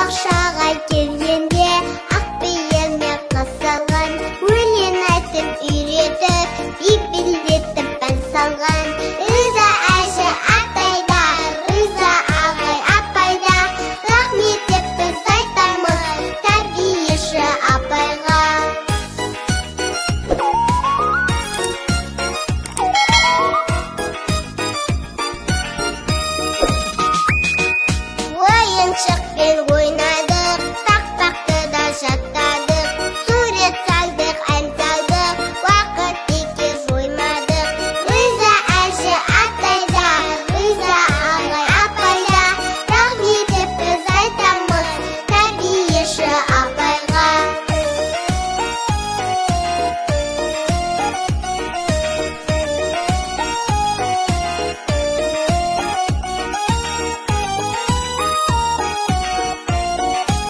бақшаға келгенде ақ биеме қосылған, өлең айтып үйретіп, бипілдетіп ән салған. Риза әже атайда, риза ағай апайда, рахмет деп біз айтамыз тәрбиеші апайға. Ойыншық пен